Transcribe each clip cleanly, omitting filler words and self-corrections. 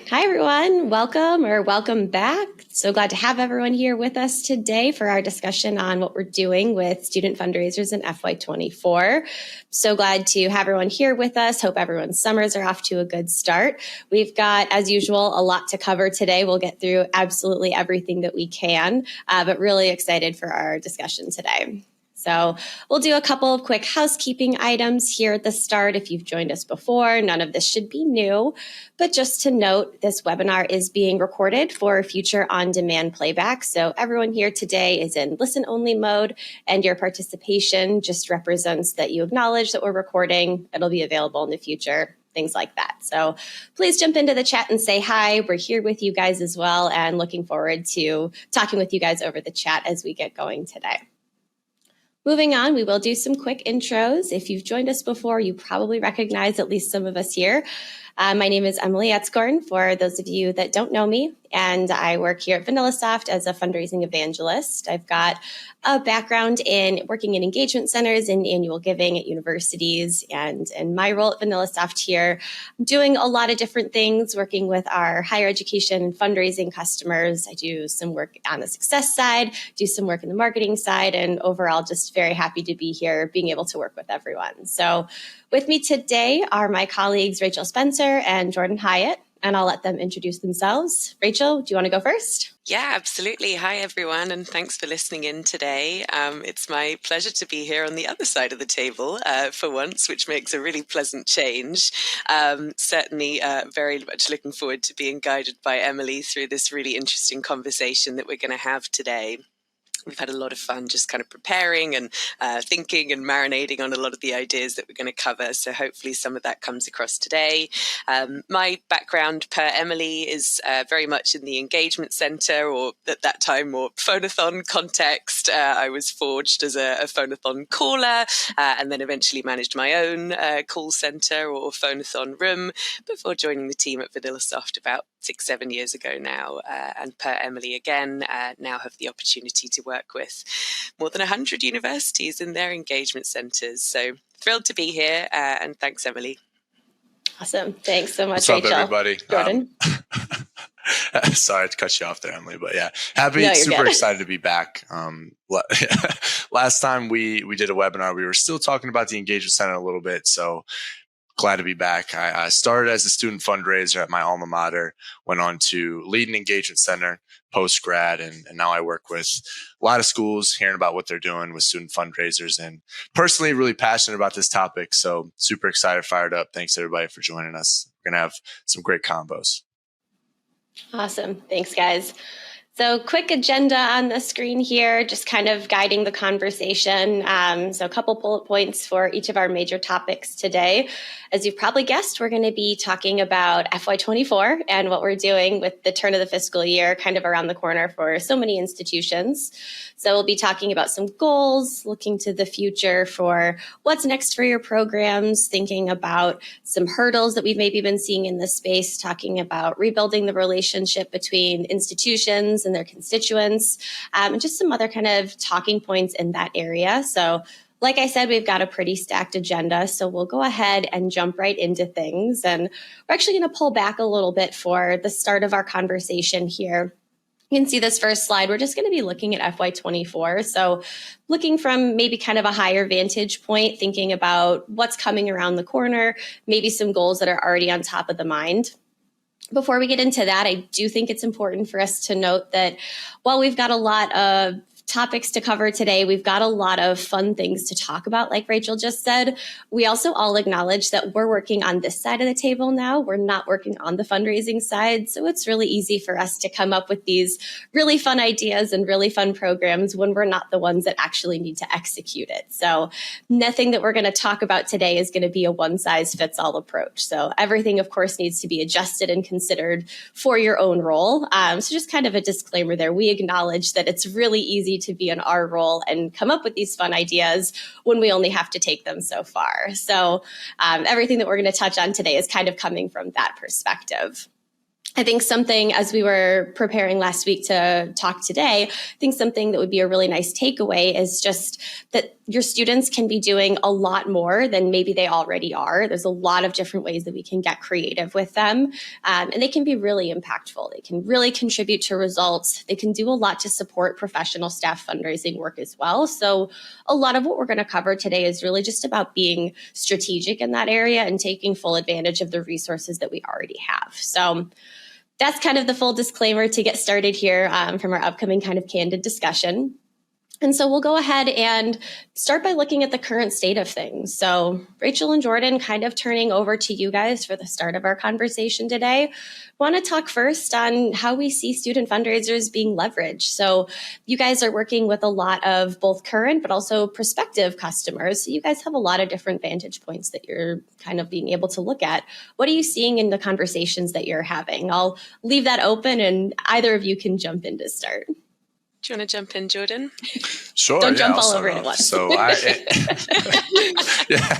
Hi, everyone. Welcome back. So glad to have everyone here with us today for our discussion on what we're doing with student fundraisers in FY24. So glad to have everyone here with us. Hope everyone's summers are off to a good start. We've got, as usual, a lot to cover today. We'll get through absolutely everything that we can, but really excited for our discussion today. So we'll do a couple of quick housekeeping items here at the start. If you've joined us before, none of this should be new. But just to note, this webinar is being recorded for future on-demand playback. So everyone here today is in listen-only mode, and your participation just represents that you acknowledge that we're recording. It'll be available in the future, things like that. So please jump into the chat and say hi. We're here with you guys as well, and looking forward to talking with you guys over the chat as we get going today. Moving on, we will do some quick intros. If you've joined us before, you probably recognize at least some of us here. My name is Emily Etzkorn, for those of you that don't know me, and I work here at VanillaSoft as a fundraising evangelist. I've got a background in working in engagement centers and annual giving at universities, and in my role at VanillaSoft here, I'm doing a lot of different things, working with our higher education and fundraising customers. I do some work on the success side, do some work in the marketing side, and overall just very happy to be here, being able to work with everyone. So with me today are my colleagues, Rachel Spencer and Jordan Hiatt, and I'll let them introduce themselves. Rachel, do you want to go first? Yeah, absolutely. Hi, everyone, and thanks for listening in today. It's my pleasure to be here on the other side of the table for once, which makes a really pleasant change. Certainly very much looking forward to being guided by Emily through this really interesting conversation that we're going to have today. We've had a lot of fun just kind of preparing and thinking and marinating on a lot of the ideas that we're going to cover. So hopefully some of that comes across today. My background, per Emily, is very much in the engagement center, or at that time, more phonathon context. I was forged as a phonathon caller and then eventually managed my own call center or phonathon room before joining the team at VanillaSoft about 6-7 years ago now. And per Emily again, now have the opportunity to work with more than 100 universities in their engagement centers. So thrilled to be here, and thanks, Emily. Awesome. Thanks so much, What's Rachel. up, everybody? Jordan? Sorry to cut you off there, Emily, but yeah, super excited to be back. Last time we did a webinar, we were still talking about the engagement center a little bit, so glad to be back. I started as a student fundraiser at my alma mater, went on to lead an engagement center post-grad, and now I work with a lot of schools, hearing about what they're doing with student fundraisers, and personally really passionate about this topic. So super excited, fired up. Thanks everybody for joining us. We're going to have some great combos. Awesome. Thanks, guys. So quick agenda on the screen here, just kind of guiding the conversation. So a couple bullet points for each of our major topics today. As you've probably guessed, we're going to be talking about FY24 and what we're doing with the turn of the fiscal year kind of around the corner for so many institutions. So we'll be talking about some goals, looking to the future for what's next for your programs, thinking about some hurdles that we've maybe been seeing in this space, talking about rebuilding the relationship between institutions and their constituents, and just some other kind of talking points in that area. So like I said, we've got a pretty stacked agenda, so we'll go ahead and jump right into things. And we're actually going to pull back a little bit for the start of our conversation here. You can see this first slide. We're just going to be looking at FY24. So looking from maybe kind of a higher vantage point, thinking about what's coming around the corner, maybe some goals that are already on top of the mind. Before we get into that, I do think it's important for us to note that while we've got a lot of topics to cover today, we've got a lot of fun things to talk about, like Rachel just said. We also all acknowledge that we're working on this side of the table now. We're not working on the fundraising side. So it's really easy for us to come up with these really fun ideas and really fun programs when we're not the ones that actually need to execute it. So nothing that we're going to talk about today is going to be a one-size-fits-all approach. So everything, of course, needs to be adjusted and considered for your own role. So just kind of a disclaimer there. We acknowledge that it's really easy to be in our role and come up with these fun ideas when we only have to take them so far. So everything that we're going to touch on today is kind of coming from that perspective. I think something, as we were preparing last week to talk today, I think something that would be a really nice takeaway is just that your students can be doing a lot more than maybe they already are. There's a lot of different ways that we can get creative with them, and they can be really impactful. They can really contribute to results. They can do a lot to support professional staff fundraising work as well. So a lot of what we're going to cover today is really just about being strategic in that area and taking full advantage of the resources that we already have. So that's kind of the full disclaimer to get started here from our upcoming kind of candid discussion. And so we'll go ahead and start by looking at the current state of things. So Rachel and Jordan, kind of turning over to you guys for the start of our conversation today. Want to talk first on how we see student fundraisers being leveraged. So you guys are working with a lot of both current but also prospective customers. So you guys have a lot of different vantage points that you're kind of being able to look at. What are you seeing in the conversations that you're having? I'll leave that open and either of you can jump in to start. Do you want to jump in, Jordan? Sure. Don't jump all over it at once. So yeah.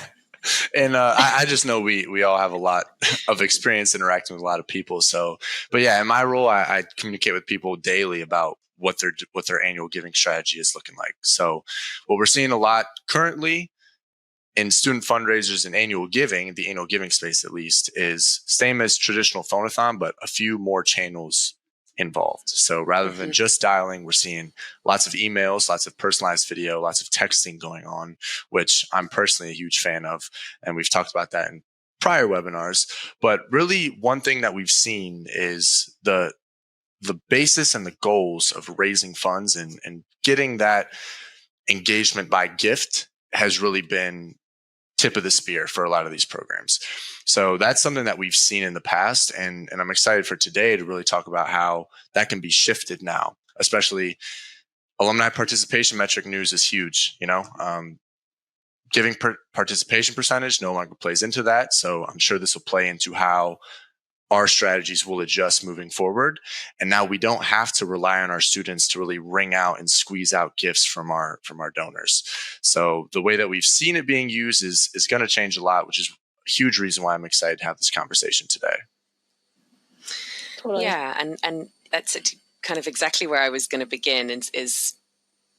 And I just know we all have a lot of experience interacting with a lot of people. So, but yeah, in my role, I communicate with people daily about what their annual giving strategy is looking like. So what we're seeing a lot currently in student fundraisers and annual giving, the annual giving space at least, is same as traditional phone-a-thon, but a few more channels involved. So rather than just dialing, we're seeing lots of emails, lots of personalized video, lots of texting going on, which I'm personally a huge fan of. And we've talked about that in prior webinars. But really, one thing that we've seen is the basis and the goals of raising funds and getting that engagement by gift has really been tip of the spear for a lot of these programs. So that's something that we've seen in the past. And I'm excited for today to really talk about how that can be shifted now, especially alumni participation metric news is huge, giving participation percentage no longer plays into that. So I'm sure this will play into how our strategies will adjust moving forward. And now we don't have to rely on our students to really wring out and squeeze out gifts from our donors. So the way that we've seen it being used is going to change a lot, which is a huge reason why I'm excited to have this conversation today. Totally. Yeah, and that's kind of exactly where I was going to begin is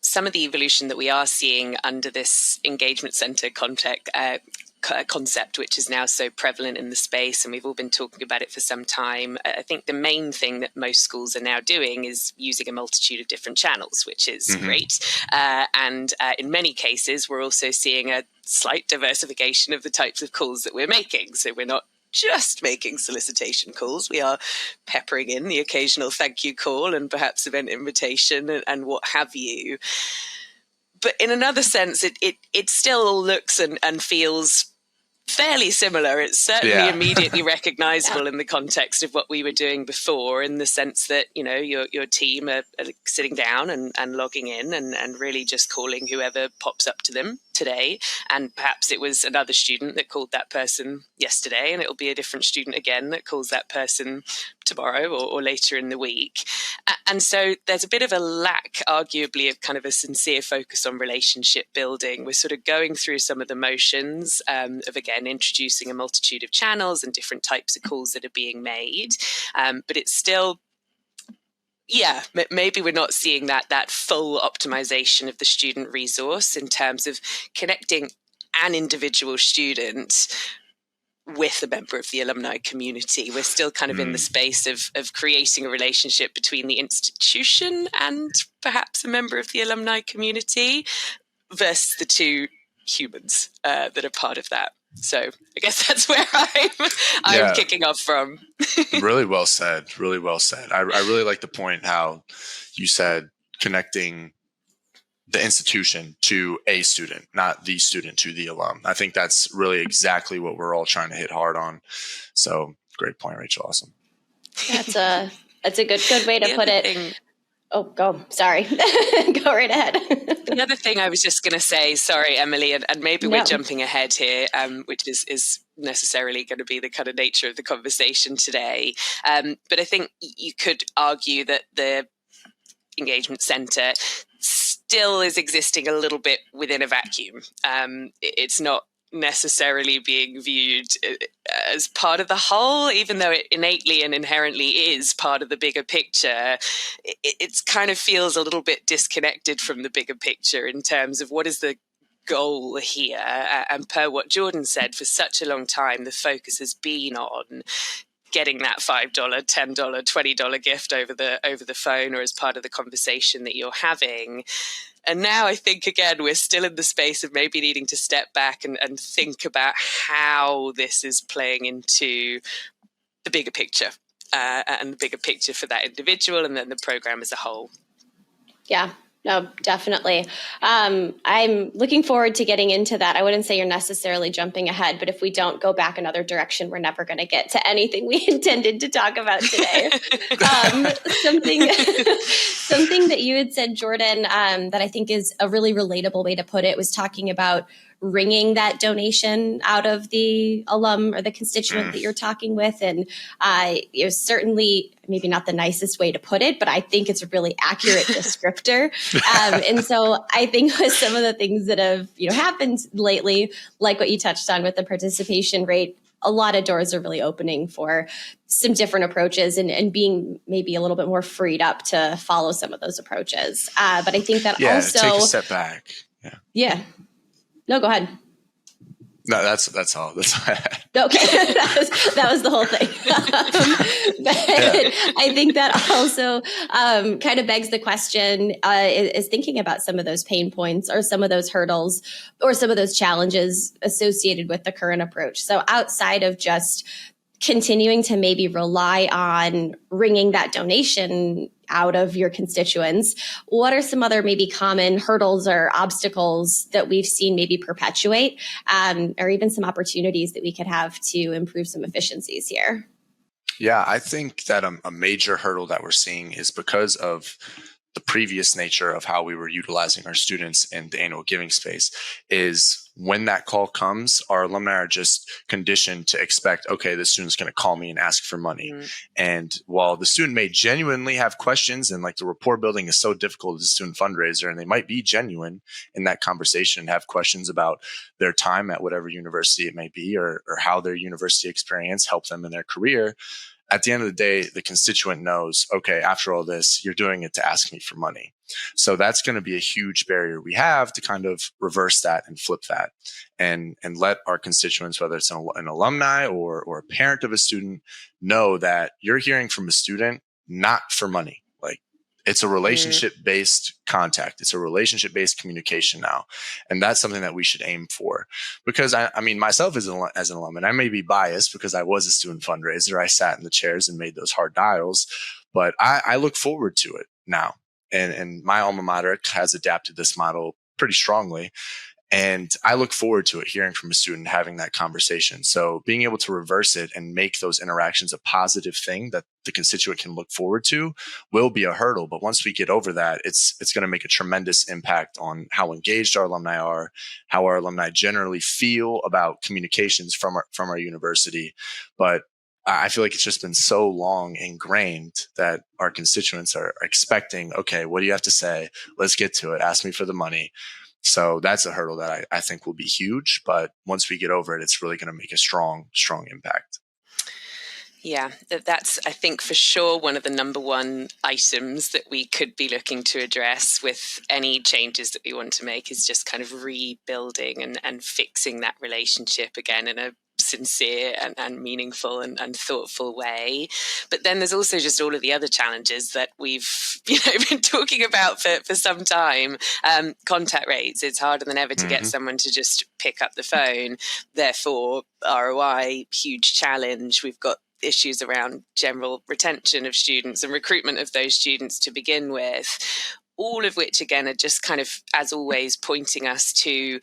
some of the evolution that we are seeing under this engagement center concept, which is now so prevalent in the space, and we've all been talking about it for some time. I think the main thing that most schools are now doing is using a multitude of different channels, which is great. And in many cases, we're also seeing a slight diversification of the types of calls that we're making. So we're not just making solicitation calls. We are peppering in the occasional thank you call and perhaps event invitation and what have you. But in another sense, it still looks and feels fairly similar. It's certainly immediately recognizable in the context of what we were doing before, in the sense that, your team are sitting down and logging in and really just calling whoever pops up to them today. And perhaps it was another student that called that person yesterday, and it'll be a different student again that calls that person tomorrow or later in the week. And so there's a bit of a lack, arguably, of kind of a sincere focus on relationship building. We're sort of going through some of the motions of, again, introducing a multitude of channels and different types of calls that are being made. But it's still, maybe we're not seeing that full optimization of the student resource in terms of connecting an individual student with a member of the alumni community. We're still kind of in the space of creating a relationship between the institution and perhaps a member of the alumni community versus the two humans that are part of that. So I guess that's where I'm kicking off from. Really well said. Really well said. I really like the point how you said connecting the institution to a student, not the student to the alum. I think that's really exactly what we're all trying to hit hard on. So great point, Rachel. Awesome. That's a good way to put it. Oh, go. Sorry. Go right ahead. The other thing I was just going to say, sorry, Emily, and maybe we're jumping ahead here, which is necessarily going to be the kind of nature of the conversation today. But I think you could argue that the engagement center still is existing a little bit within a vacuum. It's not necessarily being viewed as part of the whole, even though it innately and inherently is part of the bigger picture. It kind of feels a little bit disconnected from the bigger picture in terms of what is the goal here. And per what Jordan said, for such a long time, the focus has been on getting that $5, $10, $20 gift over the phone or as part of the conversation that you're having. And now I think, again, we're still in the space of maybe needing to step back and think about how this is playing into the bigger picture and the bigger picture for that individual and then the program as a whole. Yeah. No, definitely. I'm looking forward to getting into that. I wouldn't say you're necessarily jumping ahead, but if we don't go back another direction, we're never going to get to anything we intended to talk about today. Something that you had said, Jordan, that I think is a really relatable way to put it was talking about wringing that donation out of the alum or the constituent that you're talking with. And it was certainly maybe not the nicest way to put it, but I think it's a really accurate descriptor. And so I think with some of the things that have happened lately, like what you touched on with the participation rate, a lot of doors are really opening for some different approaches and being maybe a little bit more freed up to follow some of those approaches. But I think that also take a step back. Yeah. No, go ahead. No, that's all. That's okay. that was the whole thing. I think that also kind of begs the question is thinking about some of those pain points or some of those hurdles or some of those challenges associated with the current approach. So outside of just continuing to maybe rely on wringing that donation out of your constituents, what are some other maybe common hurdles or obstacles that we've seen maybe perpetuate, or even some opportunities that we could have to improve some efficiencies here? Yeah, I think that a major hurdle that we're seeing is because of the previous nature of how we were utilizing our students in the annual giving space is when that call comes, our alumni are just conditioned to expect, okay, the student's going to call me and ask for money. And while the student may genuinely have questions and like the rapport building is so difficult as a student fundraiser, and they might be genuine in that conversation and have questions about their time at whatever university it may be or how their university experience helped them in their career. At the end of the day, the constituent knows, okay, after all this, you're doing it to ask me for money. So that's going to be a huge barrier we have to kind of reverse that and flip that and let our constituents, whether it's an alumni or a parent of a student, know that you're hearing from a student, not for money. Like it's a relationship-based contact. It's a relationship-based communication now. And that's something that we should aim for. Because I mean, myself as an alum, and I may be biased because I was a student fundraiser. I sat in the chairs and made those hard dials, but I look forward to it now. And my alma mater has adapted this model pretty strongly. And I look forward to it, hearing from a student, having that conversation. So being able to reverse it and make those interactions a positive thing that the constituent can look forward to will be a hurdle. But once we get over that, it's going to make a tremendous impact on how engaged our alumni are, how our alumni generally feel about communications from our university. But I feel like it's just been so long ingrained that our constituents are expecting, okay, what do you have to say? Let's get to it. Ask me for the money. So that's a hurdle that I think will be huge. But once we get over it, it's really going to make a strong impact. Yeah, that's, I think, for sure one of the number one items that we could be looking to address with any changes that we want to make is just kind of rebuilding and fixing that relationship again in a sincere and meaningful and thoughtful way. But then there's also just all of the other challenges that we've been talking about for some time. Contact rates, it's harder than ever to get someone to just pick up the phone. Therefore, ROI, huge challenge. We've got issues around general retention of students and recruitment of those students to begin with, all of which, again, are just kind of, as always, pointing us to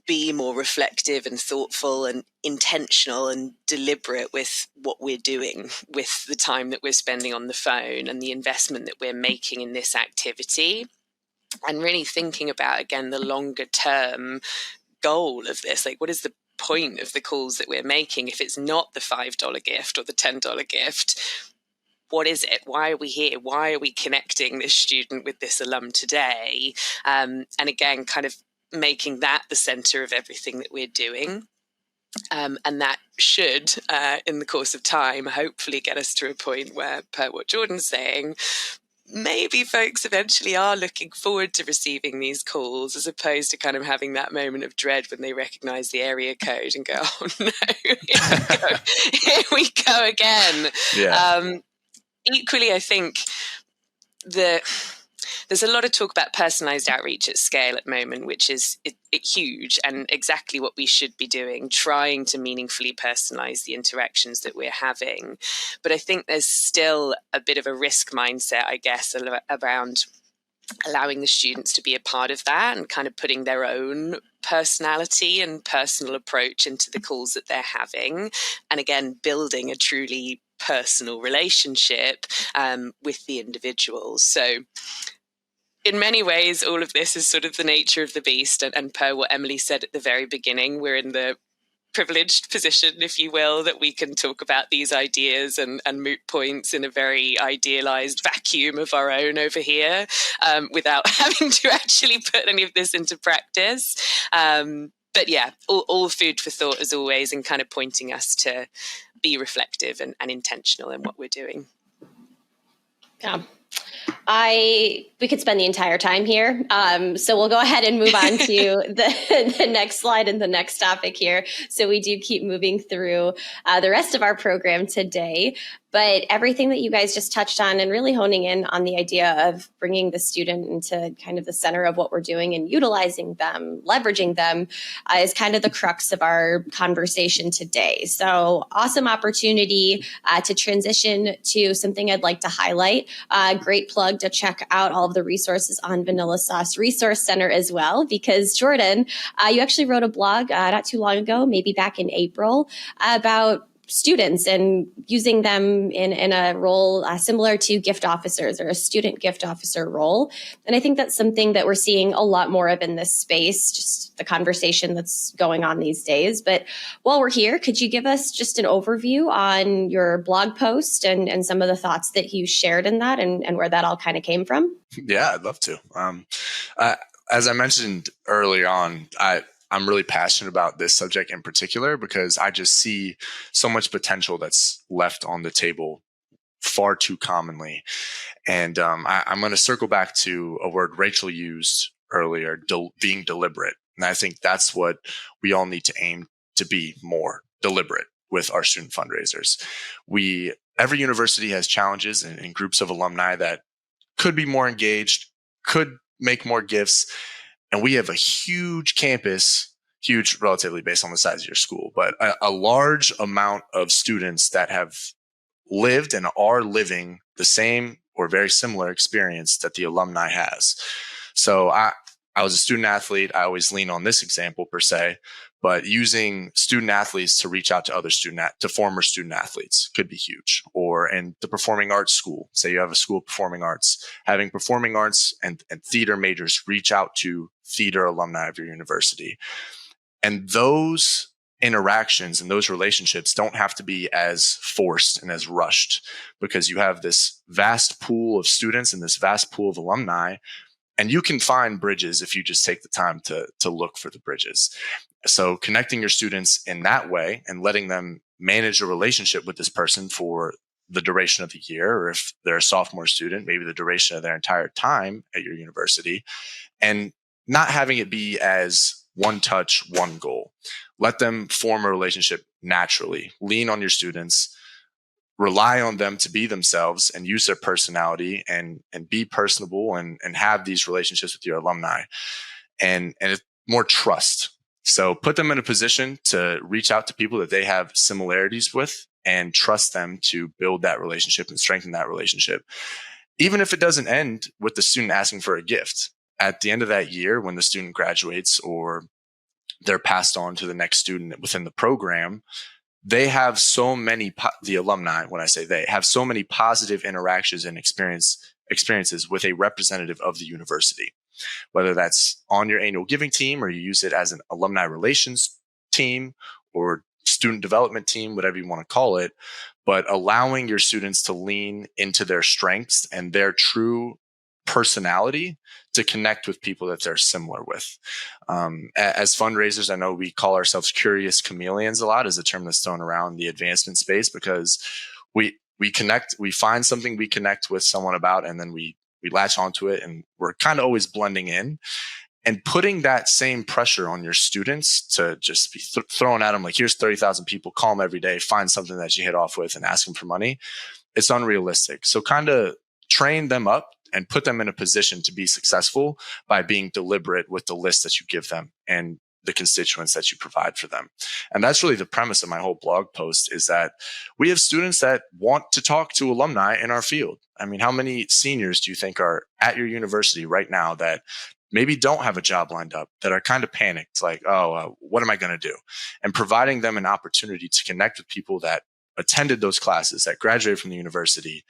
be more reflective and thoughtful and intentional and deliberate with what we're doing with the time that we're spending on the phone and the investment that we're making in this activity, and really thinking about, again, the longer term goal of this. Like, what is the point of the calls that we're making if it's not the $5 gift or the $10 gift? What is it? Why are we here? Why are we connecting this student with this alum today? And again, kind of making that the center of everything that we're doing. And that should, in the course of time, hopefully get us to a point where, per what Jordan's saying, maybe folks eventually are looking forward to receiving these calls, as opposed to kind of having that moment of dread when they recognize the area code and go, oh no, here we go again. Yeah. Equally, I think there's a lot of talk about personalized outreach at scale at the moment, which is huge and exactly what we should be doing, trying to meaningfully personalize the interactions that we're having. But I think there's still a bit of a risk mindset, I guess, around allowing the students to be a part of that and kind of putting their own personality and personal approach into the calls that they're having. And again, building a truly personal relationship with the individuals. So in many ways, all of this is sort of the nature of the beast. And per what Emily said at the very beginning, we're in the privileged position, if you will, that we can talk about these ideas and moot points in a very idealized vacuum of our own over here, without having to actually put any of this into practice. But yeah, all food for thought as always, and kind of pointing us to be reflective and intentional in what we're doing. Yeah. We could spend the entire time here. So we'll go ahead and move on to the next slide and the next topic here. So we do keep moving through the rest of our program today. But everything that you guys just touched on and really honing in on the idea of bringing the student into kind of the center of what we're doing and utilizing them, leveraging them, is kind of the crux of our conversation today. So awesome opportunity to transition to something I'd like to highlight. Great plug to check out all of the resources on VanillaSoft's Resource Center as well, because Jordan, you actually wrote a blog not too long ago, maybe back in April, about students and using them in a role similar to gift officers or a student gift officer role. And I think that's something that we're seeing a lot more of in this space, just the conversation that's going on these days. But while we're here, could you give us just an overview on your blog post and some of the thoughts that you shared in that and where that all kind of came from? Yeah, I'd love to. As I mentioned earlier on, I'm really passionate about this subject in particular because I just see so much potential that's left on the table far too commonly. And I'm going to circle back to a word Rachel used earlier, being deliberate. And I think that's what we all need to aim to be more deliberate with our student fundraisers. Every university has challenges and groups of alumni that could be more engaged, could make more gifts. And we have a huge campus, huge relatively based on the size of your school, but a large amount of students that have lived and are living the same or very similar experience that the alumni has. So I was a student athlete. I always lean on this example per se, but using student athletes to reach out to other former student athletes could be huge. Or in the performing arts school, say you have a school of performing arts, having performing arts and theater majors reach out to theater alumni of your university. And those interactions and those relationships don't have to be as forced and as rushed because you have this vast pool of students and this vast pool of alumni. And you can find bridges if you just take the time to look for the bridges. So connecting your students in that way and letting them manage a relationship with this person for the duration of the year, or if they're a sophomore student, maybe the duration of their entire time at your university, and not having it be as one touch, one goal. Let them form a relationship naturally. Lean on your students. Rely on them to be themselves and use their personality and be personable and have these relationships with your alumni and it's more trust. So put them in a position to reach out to people that they have similarities with and trust them to build that relationship and strengthen that relationship. Even if it doesn't end with the student asking for a gift, at the end of that year, when the student graduates or they're passed on to the next student within the program, they have so many, the alumni, when I say they, have so many positive interactions and experiences with a representative of the university, whether that's on your annual giving team or you use it as an alumni relations team or student development team, whatever you want to call it, but allowing your students to lean into their strengths and their true personality to connect with people that they're similar with. As fundraisers, I know we call ourselves curious chameleons a lot, is a term that's thrown around the advancement space, because we connect, we find something we connect with someone about, and then we latch onto it, and we're kind of always blending in. And putting that same pressure on your students to just be throwing at them like, here's 30,000 people, call them every day, find something that you hit off with and ask them for money. It's unrealistic. So kind of train them up and put them in a position to be successful by being deliberate with the list that you give them and the constituents that you provide for them. And that's really the premise of my whole blog post, is that we have students that want to talk to alumni in our field. I mean, how many seniors do you think are at your university right now that maybe don't have a job lined up, that are kind of panicked, like, what am I going to do? And providing them an opportunity to connect with people that attended those classes, that graduated from the university,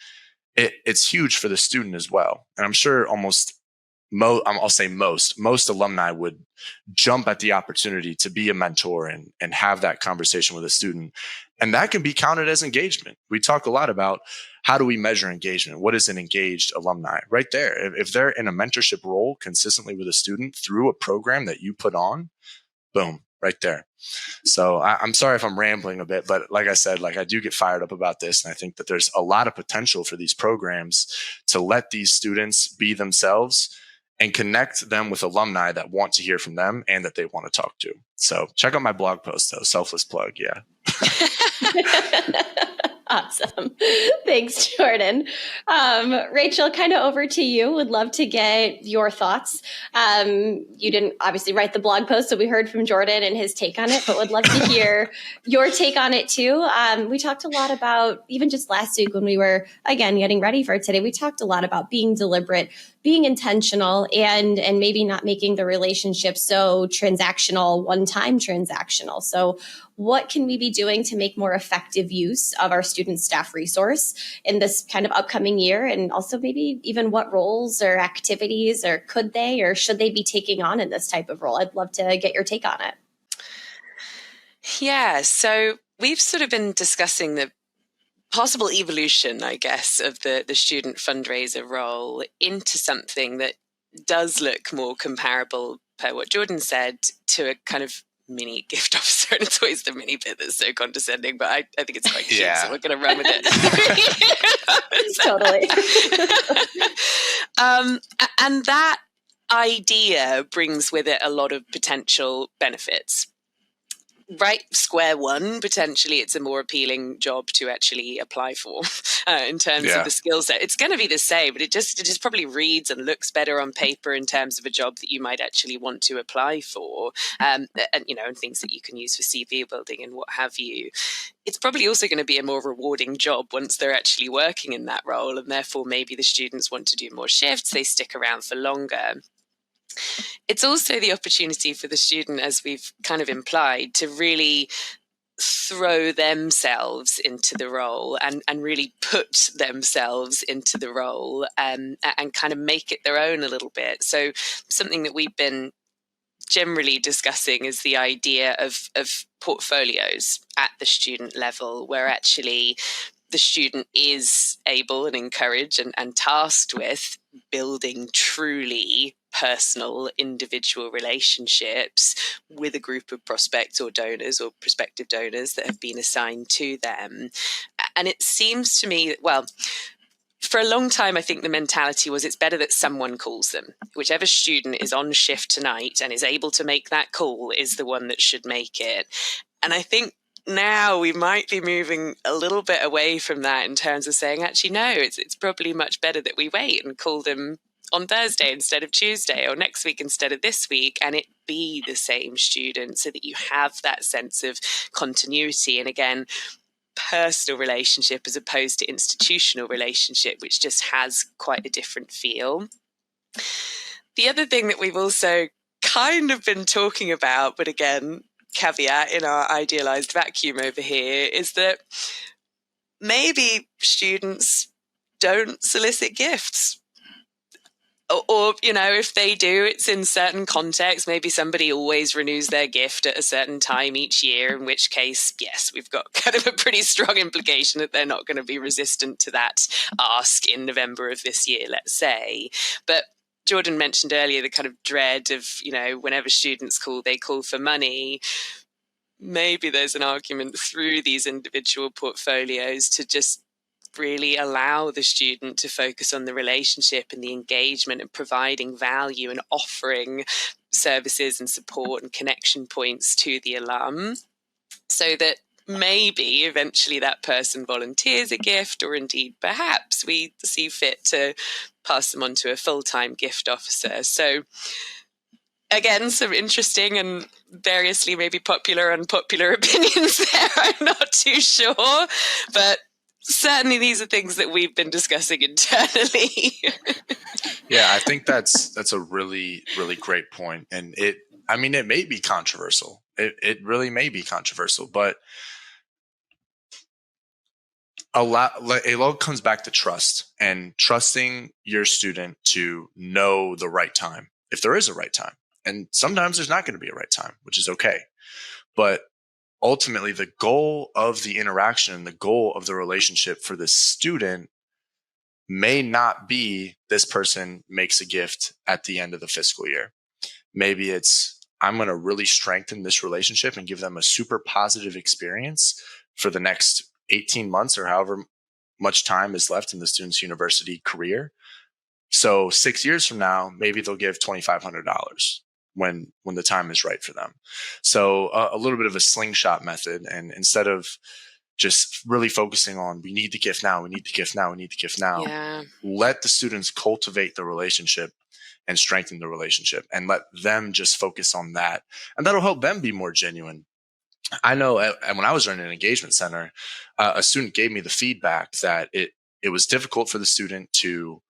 it's huge for the student as well. And I'm sure I'll say most alumni would jump at the opportunity to be a mentor and have that conversation with a student. And that can be counted as engagement. We talk a lot about how do we measure engagement? What is an engaged alumni? Right there. If they're in a mentorship role consistently with a student through a program that you put on, boom, right there. So I'm sorry if I'm rambling a bit, but like I said, I do get fired up about this. And I think that there's a lot of potential for these programs to let these students be themselves and connect them with alumni that want to hear from them and that they want to talk to. So check out my blog post, though. Selfless plug. Yeah. Awesome. Thanks, Jordan. Rachel, kind of over to you. Would love to get your thoughts. You didn't obviously write the blog post, so we heard from Jordan and his take on it, but would love to hear your take on it too. We talked a lot about, even just last week when we were, again, getting ready for today, we talked a lot about being deliberate, being intentional, and maybe not making the relationship so transactional, one-time transactional. So what can we be doing to make more effective use of our student staff resource in this kind of upcoming year? And also maybe even what roles or activities or could they or should they be taking on in this type of role? I'd love to get your take on it. Yeah, so we've sort of been discussing the possible evolution, I guess, of the student fundraiser role into something that does look more comparable, per what Jordan said, to a kind of mini gift officer. And it's always the mini bit that's so condescending, but I think it's quite cute, so we're going to run with it. Totally. And that idea brings with it a lot of potential benefits. Right, square one, potentially it's a more appealing job to actually apply for in terms of the skill set. It's going to be the same, but it just probably reads and looks better on paper in terms of a job that you might actually want to apply for, and things that you can use for CV building and what have you. It's probably also going to be a more rewarding job once they're actually working in that role, and therefore maybe the students want to do more shifts, they stick around for longer. It's also the opportunity for the student, as we've kind of implied, to really throw themselves into the role and really put themselves into the role and kind of make it their own a little bit. So something that we've been generally discussing is the idea of portfolios at the student level, where actually the student is able and encouraged and tasked with building truly personal, individual relationships with a group of prospects or donors or prospective donors that have been assigned to them. And it seems to me, well, for a long time, I think the mentality was it's better that someone calls them. Whichever student is on shift tonight and is able to make that call is the one that should make it. And I think now we might be moving a little bit away from that in terms of saying, actually, no, it's probably much better that we wait and call them on Thursday instead of Tuesday, or next week instead of this week, and it be the same student, so that you have that sense of continuity. And again, personal relationship as opposed to institutional relationship, which just has quite a different feel. The other thing that we've also kind of been talking about, but again, caveat in our idealized vacuum over here, is that maybe students don't solicit gifts. Or, if they do, it's in certain contexts. Maybe somebody always renews their gift at a certain time each year, in which case, yes, we've got kind of a pretty strong implication that they're not going to be resistant to that ask in November of this year, let's say. But Jordan mentioned earlier the kind of dread of, whenever students call, they call for money. Maybe there's an argument through these individual portfolios to just really allow the student to focus on the relationship and the engagement and providing value and offering services and support and connection points to the alum, so that maybe eventually that person volunteers a gift, or indeed perhaps we see fit to pass them on to a full-time gift officer. So again, some interesting and variously maybe popular, unpopular opinions there. I'm not too sure, but certainly these are things that we've been discussing internally. Yeah, I think that's a really, really great point. And it may be controversial. It really may be controversial, but a lot comes back to trust, and trusting your student to know the right time, if there is a right time. And sometimes there's not going to be a right time, which is okay. But ultimately, the goal of the interaction, the goal of the relationship for the student may not be this person makes a gift at the end of the fiscal year. Maybe it's, I'm going to really strengthen this relationship and give them a super positive experience for the next 18 months or however much time is left in the student's university career. So 6 years from now, maybe they'll give $2,500 when the time is right for them. So a little bit of a slingshot method. And instead of just really focusing on, we need the gift now, we need the gift now, we need the gift now, yeah. Let the students cultivate the relationship and strengthen the relationship, and let them just focus on that. And that'll help them be more genuine. I know when I was running an engagement center, a student gave me the feedback that it was difficult for the student to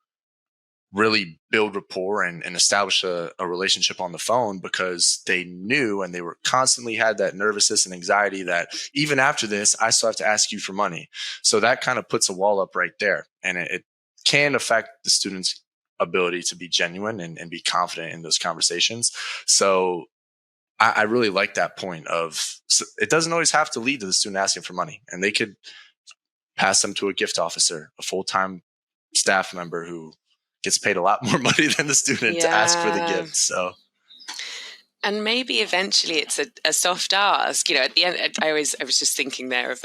really build rapport and establish a relationship on the phone, because they knew, and they were constantly had that nervousness and anxiety that even after this, I still have to ask you for money. So that kind of puts a wall up right there. And it can affect the student's ability to be genuine and be confident in those conversations. So I really like that point of, it doesn't always have to lead to the student asking for money, and they could pass them to a gift officer, a full-time staff member who gets paid a lot more money than the student to ask for the gift. So, and maybe eventually it's a soft ask. At the end, I was just thinking there of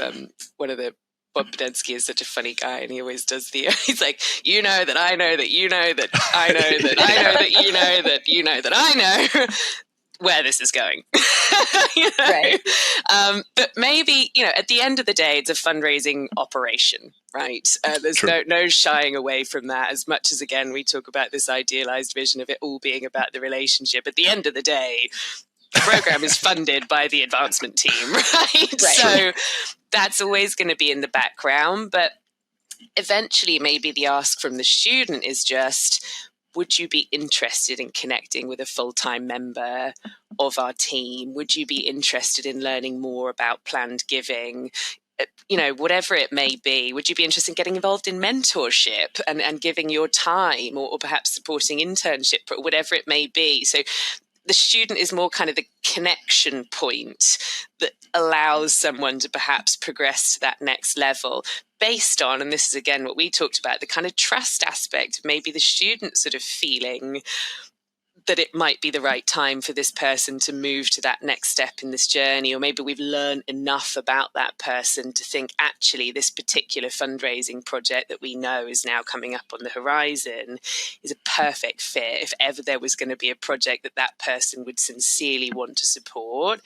one of the, Bob Podensky is such a funny guy, and he always does he's like, you know that I know that you know that I know that I know that you know that you know that I know where this is going. Right. But maybe, at the end of the day, it's a fundraising operation, right? There's no shying away from that, as much as, again, we talk about this idealized vision of it all being about the relationship. At the end of the day, the program is funded by the advancement team, right? So that's always going to be in the background. But eventually, maybe the ask from the student is just, would you be interested in connecting with a full-time member of our team? Would you be interested in learning more about planned giving? Whatever it may be. Would you be interested in getting involved in mentorship and giving your time, or perhaps supporting internship, or whatever it may be? So the student is more kind of the connection point that allows someone to perhaps progress to that next level, based on, and this is again what we talked about, the kind of trust aspect, maybe the student sort of feeling that it might be the right time for this person to move to that next step in this journey, or maybe we've learned enough about that person to think, actually, this particular fundraising project that we know is now coming up on the horizon is a perfect fit. If ever there was going to be a project that person would sincerely want to support,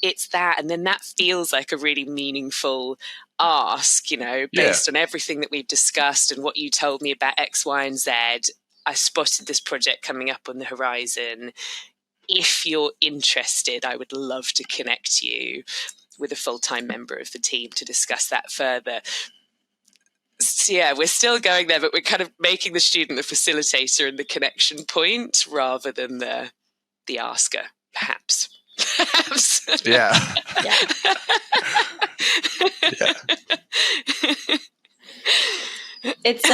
it's that. And then that feels like a really meaningful ask, based on everything that we've discussed and what you told me about X, Y, and Z. I spotted this project coming up on the horizon. If you're interested, I would love to connect you with a full-time member of the team to discuss that further. So yeah, we're still going there, but we're kind of making the student the facilitator and the connection point rather than the asker, perhaps. Yeah. It's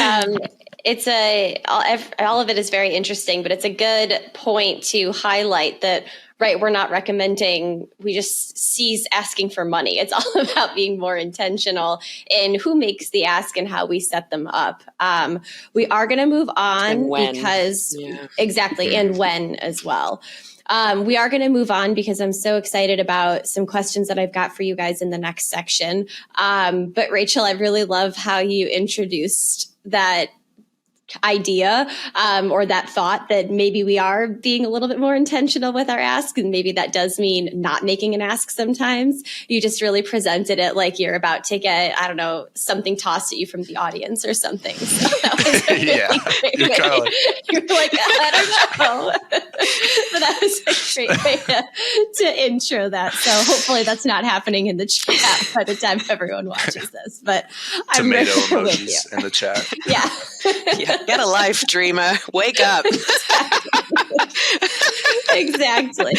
all of it is very interesting, but it's a good point to highlight that, right, we're not recommending we just cease asking for money. It's all about being more intentional in who makes the ask and how we set them up. We are going to move on because exactly, and when as well. We are going to move on because I'm so excited about some questions that I've got for you guys in the next section. But Rachel, I really love how you introduced that idea or that thought that maybe we are being a little bit more intentional with our ask, and maybe that does mean not making an ask sometimes. You just really presented it like you're about to get, I don't know, something tossed at you from the audience or something. So that was really you're kind of like, you're like, I don't know. But that was a great way to intro that. So hopefully that's not happening in the chat by the time everyone watches this. But tomato I'm right emojis in the chat. Yeah. Get a life, dreamer. Wake up. Exactly.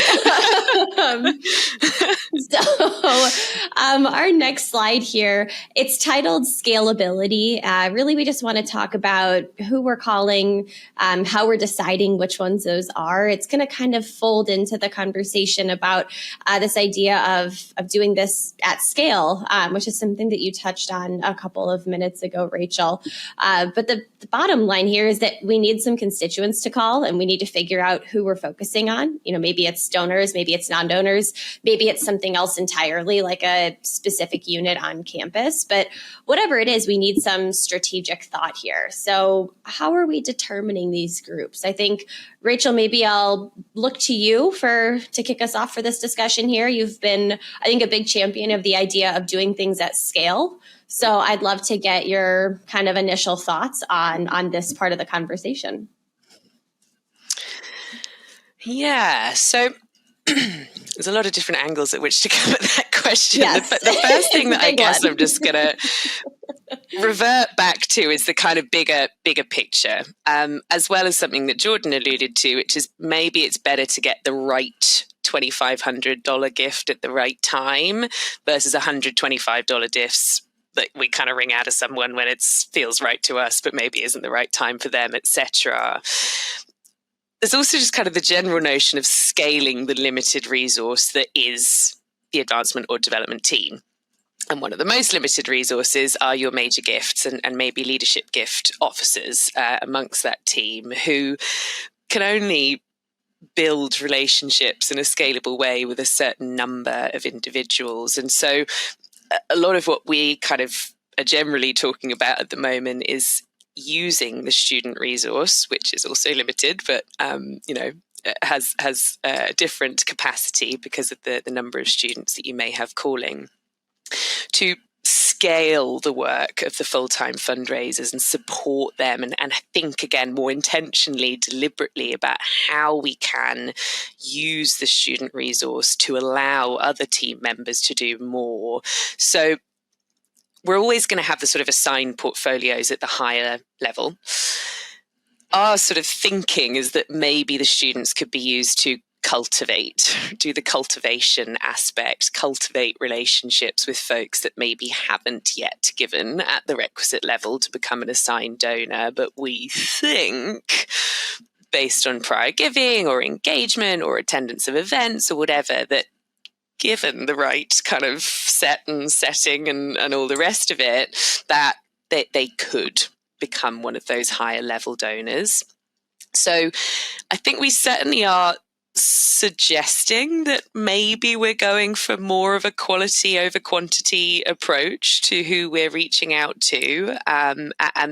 Our next slide here, it's titled Scalability. Really, we just want to talk about who we're calling, how we're deciding which ones those are. It's going to kind of fold into the conversation about this idea of doing this at scale, which is something that you touched on a couple of minutes ago, Rachel. But the bottom line here is that we need some constituents to call, and we need to figure out who we're focusing on. Maybe it's donors, maybe it's non-donors, maybe it's something else entirely, like a specific unit on campus. But whatever it is, we need some strategic thought here. So how are we determining these groups? I think, Rachel, maybe I'll look to you to kick us off for this discussion here. You've been, I think, a big champion of the idea of doing things at scale. So I'd love to get your kind of initial thoughts on this part of the conversation. Yeah, so there's a lot of different angles at which to come at that question. Yes. The first thing that I guess I'm just going to revert back to is the kind of bigger picture, as well as something that Jordan alluded to, which is maybe it's better to get the right $2,500 gift at the right time versus $125 gifts that we kind of ring out of someone when it feels right to us, but maybe isn't the right time for them, etc. There's also just kind of the general notion of scaling the limited resource that is the advancement or development team. And one of the most limited resources are your major gifts and maybe leadership gift officers amongst that team, who can only build relationships in a scalable way with a certain number of individuals. And so a lot of what we kind of are generally talking about at the moment is using the student resource, which is also limited, but has a different capacity because of the number of students that you may have calling, to scale the work of the full-time fundraisers and support them and think again more intentionally, deliberately about how we can use the student resource to allow other team members to do more. So we're always going to have the sort of assigned portfolios at the higher level. Our sort of thinking is that maybe the students could be used to do the cultivation aspect, cultivate relationships with folks that maybe haven't yet given at the requisite level to become an assigned donor, but we think, based on prior giving or engagement or attendance of events or whatever, that given the right kind of setting and all the rest of it, that they could become one of those higher level donors. So I think we certainly are suggesting that maybe we're going for more of a quality over quantity approach to who we're reaching out to, and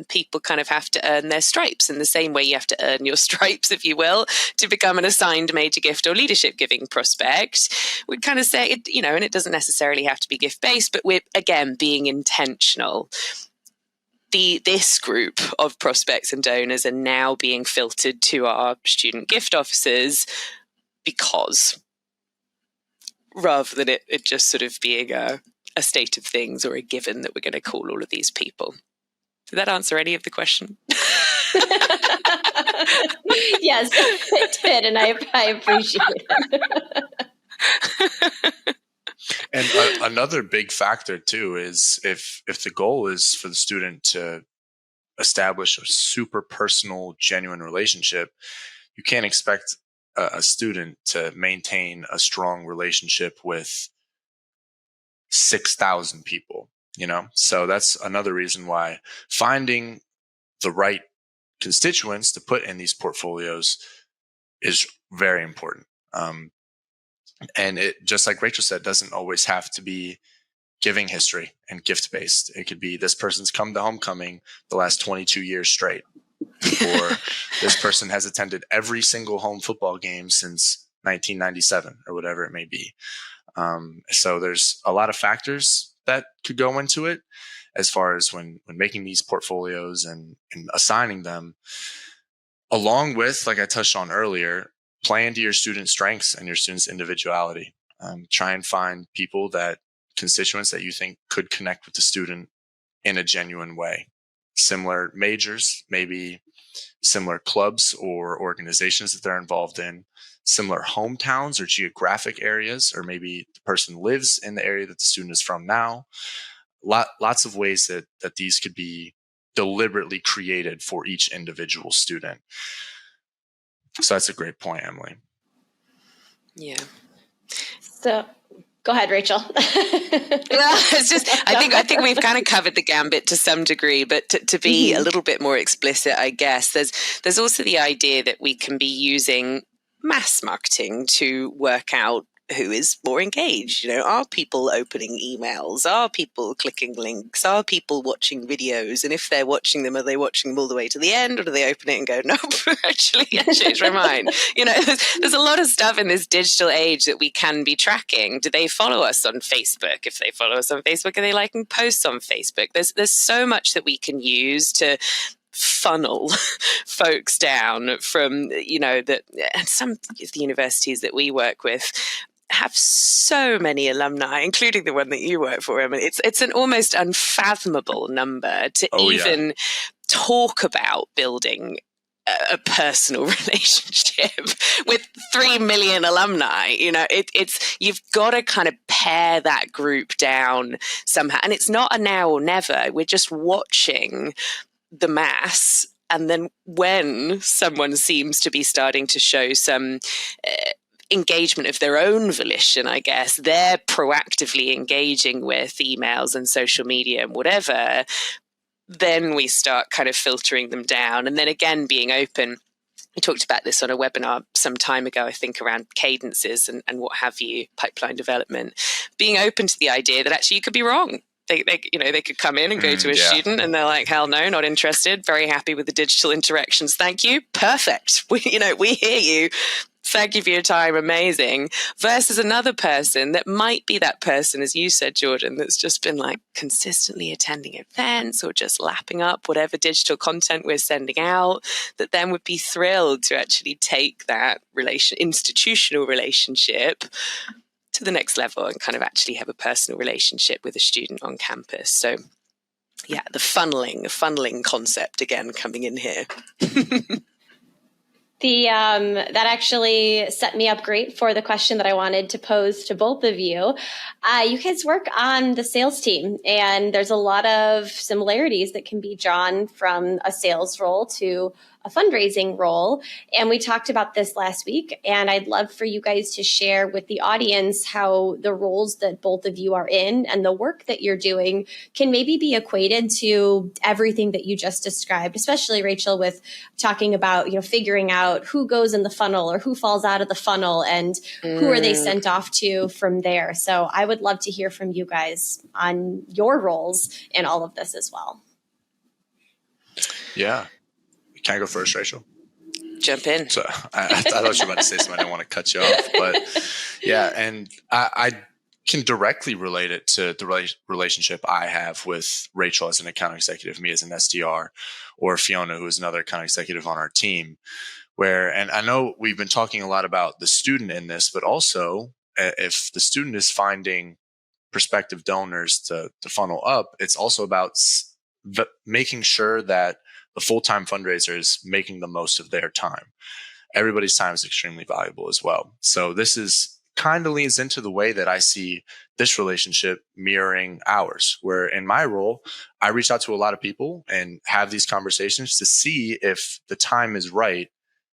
people kind of have to earn their stripes in the same way you have to earn your stripes, if you will, to become an assigned major gift or leadership giving prospect. We'd kind of say, and it doesn't necessarily have to be gift based, but we're again being intentional. This group of prospects and donors are now being filtered to our student gift officers, because rather than it just sort of being a state of things or a given that we're going to call all of these people. Did that answer any of the question? Yes, it did, and I appreciate it. And another big factor too is if the goal is for the student to establish a super personal, genuine relationship, you can't expect a student to maintain a strong relationship with 6,000 people, So that's another reason why finding the right constituents to put in these portfolios is very important. And it, just like Rachel said, doesn't always have to be giving history and gift based. It could be this person's come to homecoming the last 22 years straight, or this person has attended every single home football game since 1997 or whatever it may be. So there's a lot of factors that could go into it as far as when making these portfolios and assigning them, along with, like I touched on earlier, play into your students' strengths and your students' individuality. Try and find constituents that you think could connect with the student in a genuine way. Similar majors, maybe similar clubs or organizations that they're involved in, similar hometowns or geographic areas, or maybe the person lives in the area that the student is from now. Lots of ways that these could be deliberately created for each individual student. So that's a great point, Emily. Yeah. So go ahead, Rachel. It's just, I think we've kind of covered the gambit to some degree, but to be a little bit more explicit, I guess, there's also the idea that we can be using mass marketing to work out who is more engaged. Are people opening emails? Are people clicking links? Are people watching videos? And if they're watching them, are they watching them all the way to the end, or do they open it and go, nope, actually, I changed my mind? There's a lot of stuff in this digital age that we can be tracking. Do they follow us on Facebook? If they follow us on Facebook, are they liking posts on Facebook? There's so much that we can use to funnel folks down from, and some of the universities that we work with have so many alumni, including the one that you work for, Emily. It's an almost unfathomable number to talk about building a personal relationship with 3 million alumni. You've got to kind of pare that group down somehow. And it's not a now or never. We're just watching the mass. And then when someone seems to be starting to show some engagement of their own volition, I guess, they're proactively engaging with emails and social media and whatever, then we start kind of filtering them down. And then again, being open. We talked about this on a webinar some time ago, I think, around cadences and what have you, pipeline development, being open to the idea that actually you could be wrong. They could come in and go to a student and they're like, hell no, not interested. Very happy with the digital interactions. Thank you. Perfect. We hear you. Thank you for your time. Amazing. Versus another person that might be that person, as you said, Jordan, that's just been like consistently attending events or just lapping up whatever digital content we're sending out, that then would be thrilled to actually take that institutional relationship to the next level and kind of actually have a personal relationship with a student on campus. So yeah, the funneling concept again coming in here. That actually set me up great for the question that I wanted to pose to both of you. You guys work on the sales team, and there's a lot of similarities that can be drawn from a sales role to a fundraising role. And we talked about this last week, and I'd love for you guys to share with the audience how the roles that both of you are in and the work that you're doing can maybe be equated to everything that you just described, especially Rachel, with talking about, figuring out who goes in the funnel or who falls out of the funnel and who are they sent off to from there. So I would love to hear from you guys on your roles in all of this as well. Yeah. Can I go first, Rachel? Jump in. So I thought you were about to say something. I didn't want to cut you off, but yeah. And I can directly relate it to the relationship I have with Rachel as an account executive, me as an SDR, or Fiona, who is another account executive on our team. And I know we've been talking a lot about the student in this, but also if the student is finding prospective donors to funnel up, it's also about making sure that the full-time fundraiser is making the most of their time. Everybody's time is extremely valuable as well. So this is kind of leans into the way that I see this relationship mirroring ours, where in my role, I reach out to a lot of people and have these conversations to see if the time is right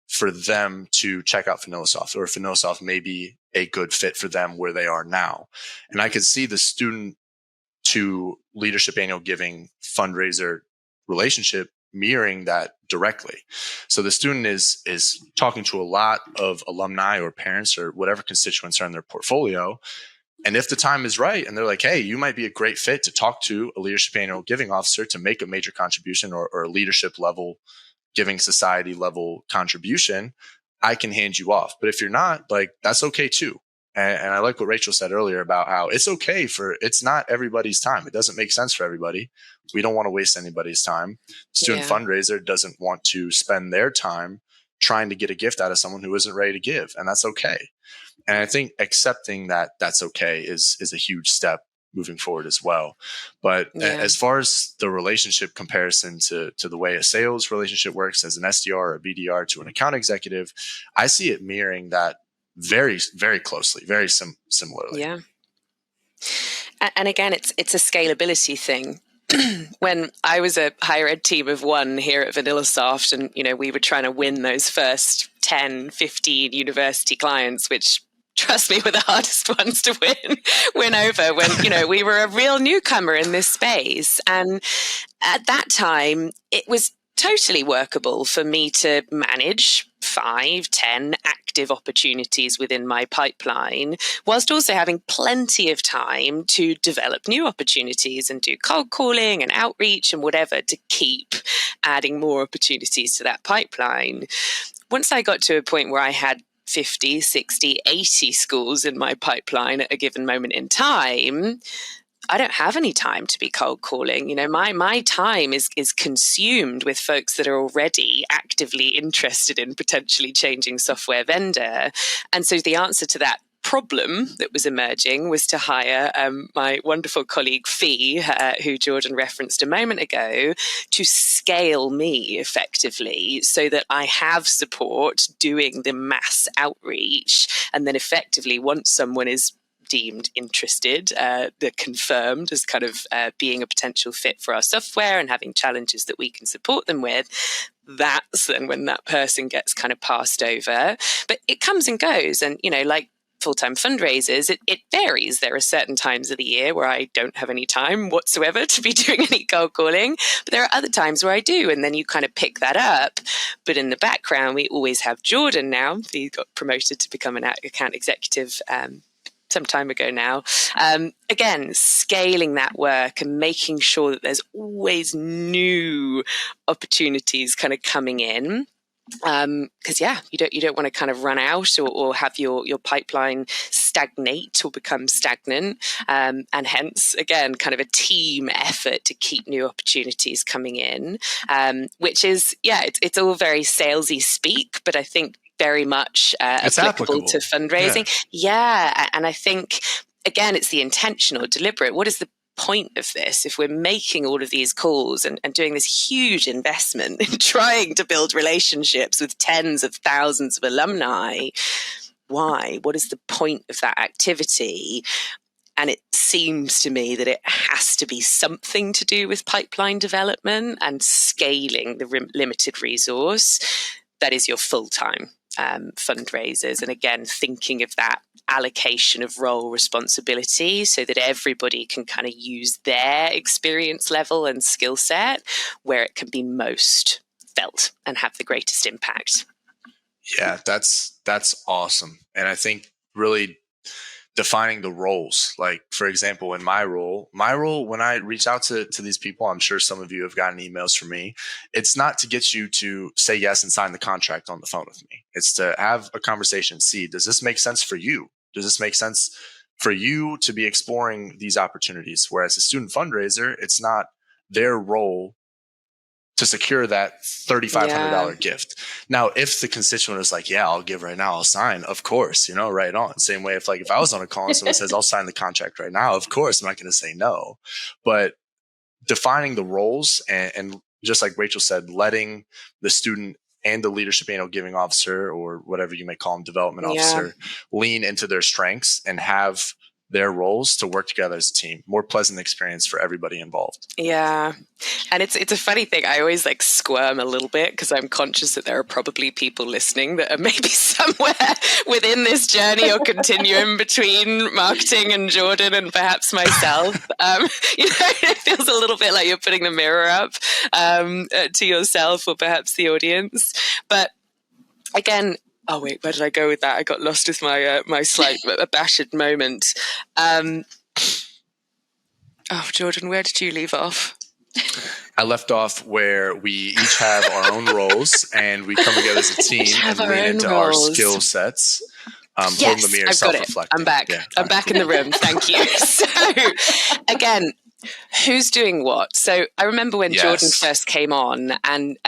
for them to check out VanillaSoft, or if VanillaSoft may be a good fit for them where they are now. And I could see the student to leadership annual giving fundraiser relationship mirroring that directly. So the student is talking to a lot of alumni or parents or whatever constituents are in their portfolio. And if the time is right and they're like, hey, you might be a great fit to talk to a leadership annual giving officer to make a major contribution, or a leadership level giving society level contribution, I can hand you off. But if you're not, like, that's okay too. And I like what Rachel said earlier about how it's okay it's not everybody's time. It doesn't make sense for everybody. We don't want to waste anybody's time. Student fundraiser doesn't want to spend their time trying to get a gift out of someone who isn't ready to give. And that's okay. And I think accepting that that's okay is a huge step moving forward as well. But as far as the relationship comparison to the way a sales relationship works as an SDR or a BDR to an account executive, I see it mirroring that very, very closely, very similarly. Yeah. And again, it's a scalability thing. When I was a higher ed team of one here at VanillaSoft, and, we were trying to win those first 10, 15 university clients, which, trust me, were the hardest ones to win over when, we were a real newcomer in this space. And at that time, it was totally workable for me to manage 5, 10 active opportunities within my pipeline, whilst also having plenty of time to develop new opportunities and do cold calling and outreach and whatever to keep adding more opportunities to that pipeline. Once I got to a point where I had 50, 60, 80 schools in my pipeline at a given moment in time, I don't have any time to be cold calling. My time is consumed with folks that are already actively interested in potentially changing software vendor. And so the answer to that problem that was emerging was to hire my wonderful colleague Fee, who Jordan referenced a moment ago, to scale me effectively so that I have support doing the mass outreach. And then effectively, once someone is deemed interested, they're confirmed as kind of being a potential fit for our software and having challenges that we can support them with, that's then when that person gets kind of passed over. But it comes and goes. And, like full-time fundraisers, it varies. There are certain times of the year where I don't have any time whatsoever to be doing any cold calling, but there are other times where I do, and then you kind of pick that up. But in the background, we always have Jordan now. He got promoted to become an account executive some time ago now. Again, scaling that work and making sure that there's always new opportunities kind of coming in. Because you don't want to kind of run out or have your pipeline stagnate or become stagnant, and hence again kind of a team effort to keep new opportunities coming in, which is it's all very salesy speak, but I think very much applicable to fundraising. And I think again it's the intentional, deliberate. What is the point of this? If we're making all of these calls and doing this huge investment in trying to build relationships with tens of thousands of alumni, why? What is the point of that activity? And it seems to me that it has to be something to do with pipeline development and scaling the limited resource that is your full-time fundraisers. And again, thinking of that allocation of role responsibility so that everybody can kind of use their experience level and skill set where it can be most felt and have the greatest impact. Yeah, that's awesome. And I think really defining the roles, like for example, in my role, when I reach out to these people, I'm sure some of you have gotten emails from me. It's not to get you to say yes and sign the contract on the phone with me. It's to have a conversation. See, does this make sense for you? Does this make sense for you to be exploring these opportunities? Whereas a student fundraiser, it's not their role to secure that $3,500 gift. Now, if the constituent is like, yeah, I'll give right now, I'll sign, of course, right on. Same way if I was on a call and someone says, I'll sign the contract right now, of course, I'm not going to say no. But defining the roles and just like Rachel said, letting the student and the leadership annual giving officer, or whatever you may call them, development officer, lean into their strengths and have their roles to work together as a team. More pleasant experience for everybody involved. Yeah. And it's a funny thing. I always like squirm a little bit because I'm conscious that there are probably people listening that are maybe somewhere within this journey or continuum between marketing and Jordan and perhaps myself. It feels a little bit like you're putting the mirror up to yourself or perhaps the audience. But again, oh wait, where did I go with that? I got lost with my my slight abashed moment. Jordan, where did you leave off? I left off where we each have our own roles and we come together as a team and lean into our skill sets. Yes, hold the mirror, I've got it. I'm back. Yeah, I'm back in the room. Thank you. So again, who's doing what? So I remember when Jordan first came on, and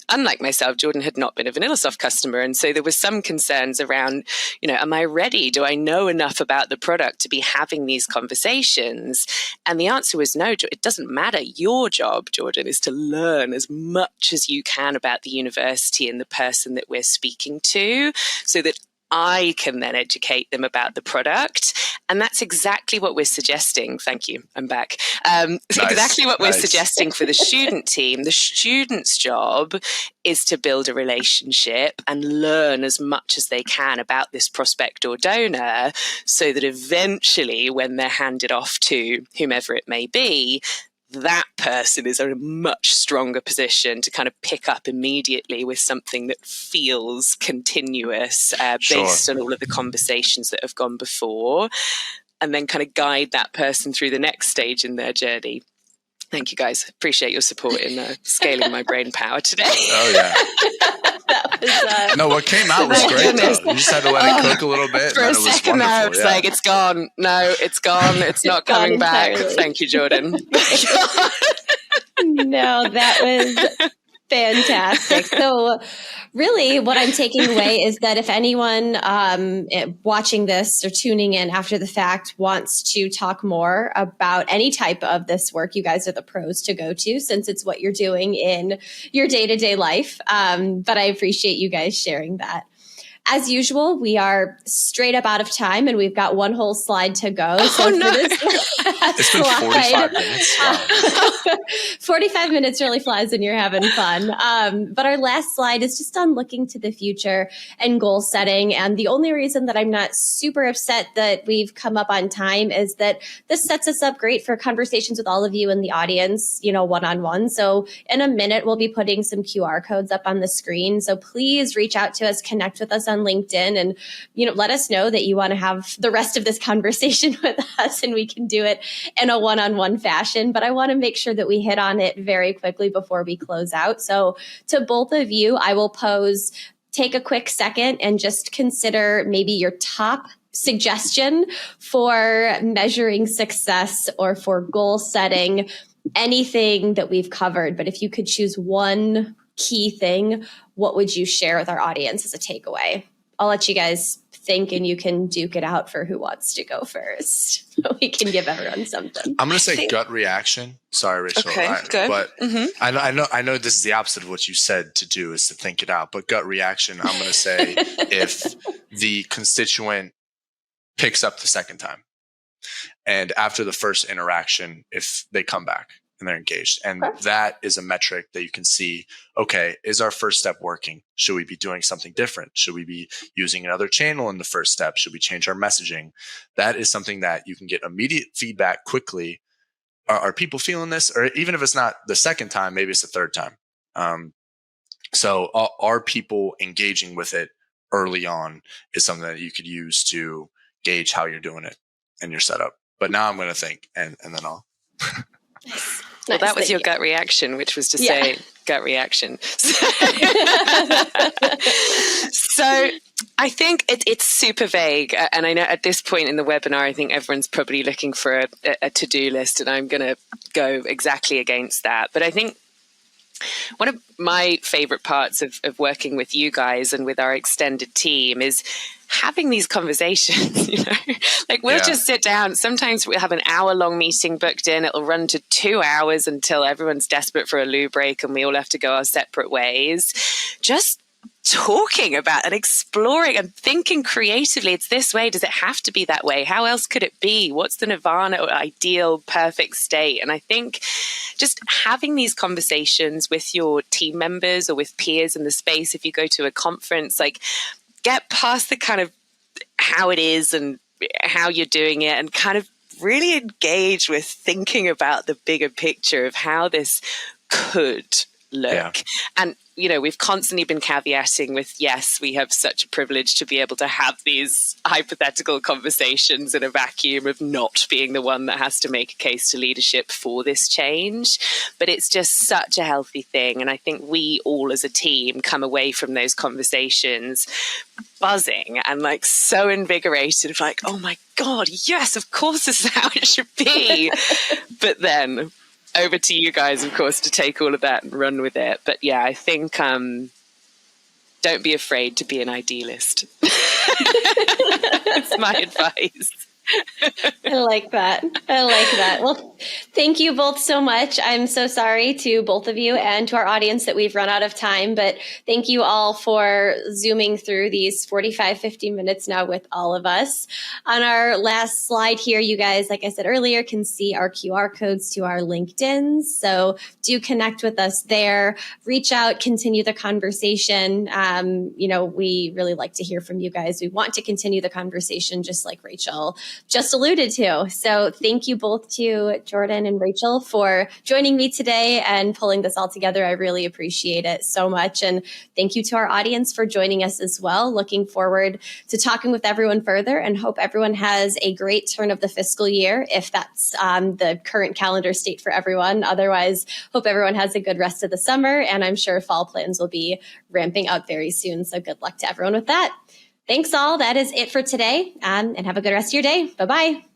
unlike myself, Jordan had not been a VanillaSoft customer. And so there was some concerns around, am I ready? Do I know enough about the product to be having these conversations? And the answer was no, it doesn't matter. Your job, Jordan, is to learn as much as you can about the university and the person that we're speaking to, so that I can then educate them about the product. And that's exactly what we're suggesting. Thank you. I'm back. Exactly what we're suggesting for the student team. The student's job is to build a relationship and learn as much as they can about this prospect or donor, so that eventually when they're handed off to whomever it may be, that person is in a much stronger position to kind of pick up immediately with something that feels continuous based on all of the conversations that have gone before, and then kind of guide that person through the next stage in their journey. Thank you, guys. Appreciate your support in scaling my brain power today. Oh, yeah. No, what came out was great, though. You just had to let it cook a little bit. For a second there, I was like, it's gone. No, it's gone. It's not coming back. Entirely. Thank you, Jordan. No, that was fantastic. So really what I'm taking away is that if anyone watching this or tuning in after the fact wants to talk more about any type of this work, you guys are the pros to go to, since it's what you're doing in your day-to-day life. But I appreciate you guys sharing that. As usual, we are straight up out of time, and we've got one whole slide to go. So no. It's been 45 minutes. Wow. 45 minutes really flies when you're having fun. But our last slide is just on looking to the future and goal setting. And the only reason that I'm not super upset that we've come up on time is that this sets us up great for conversations with all of you in the audience, one-on-one. So in a minute, we'll be putting some QR codes up on the screen. So please reach out to us, connect with us on LinkedIn, and let us know that you want to have the rest of this conversation with us, and we can do it in a one-on-one fashion. But I want to make sure that we hit on it very quickly before we close out. So to both of you, I will take a quick second and just consider maybe your top suggestion for measuring success or for goal setting, anything that we've covered. But if you could choose one key thing, what would you share with our audience as a takeaway? I'll let you guys think, and you can duke it out for who wants to go first. So we can give everyone something. I'm going to say gut reaction. Sorry, Rachel. Okay, good. But I know this is the opposite of what you said to do, is to think it out. But gut reaction, I'm going to say if the constituent picks up the second time, and after the first interaction, if they come back and they're engaged. And that is a metric that you can see, okay, is our first step working? Should we be doing something different? Should we be using another channel in the first step? Should we change our messaging? That is something that you can get immediate feedback quickly. Are people feeling this? Or even if it's not the second time, maybe it's the third time. So are people engaging with it early on is something that you could use to gauge how you're doing it and your setup. But now I'm going to think, and then I'll... Well, that was your gut reaction, which was to say gut reaction. So I think it's super vague. And I know at this point in the webinar, I think everyone's probably looking for a to-do list, and I'm going to go exactly against that. But I think One of my favorite parts of working with you guys and with our extended team is having these conversations, like we'll just sit down. Sometimes we'll have an hour-long meeting booked in. It'll run to 2 hours until everyone's desperate for a loo break and we all have to go our separate ways. Just talking about and exploring and thinking creatively. It's this way. Does it have to be that way? How else could it be? What's the nirvana or ideal perfect state? And I think just having these conversations with your team members or with peers in the space, if you go to a conference, like get past the kind of how it is and how you're doing it and kind of really engage with thinking about the bigger picture of how this could look. Yeah. And we've constantly been caveating with, yes, we have such a privilege to be able to have these hypothetical conversations in a vacuum of not being the one that has to make a case to leadership for this change. But it's just such a healthy thing. And I think we all as a team come away from those conversations buzzing and like so invigorated, like, oh my God, yes, of course this is how it should be. But then over to you guys, of course, to take all of that and run with it. But yeah, I think don't be afraid to be an idealist. That's my advice. I like that. Well, thank you both so much. I'm so sorry to both of you and to our audience that we've run out of time, but thank you all for zooming through these 45, 50 minutes now with all of us. On our last slide here, you guys, like I said earlier, can see our QR codes to our LinkedIns. So do connect with us there, reach out, continue the conversation. We really like to hear from you guys. We want to continue the conversation, just like Rachel just alluded to. So thank you both to Jordan and Rachel for joining me today and pulling this all together. I really appreciate it so much. And thank you to our audience for joining us as well. Looking forward to talking with everyone further and hope everyone has a great turn of the fiscal year, if that's the current calendar state for everyone. Otherwise, hope everyone has a good rest of the summer. And I'm sure fall plans will be ramping up very soon. So good luck to everyone with that. Thanks all. That is it for today. And have a good rest of your day. Bye-bye.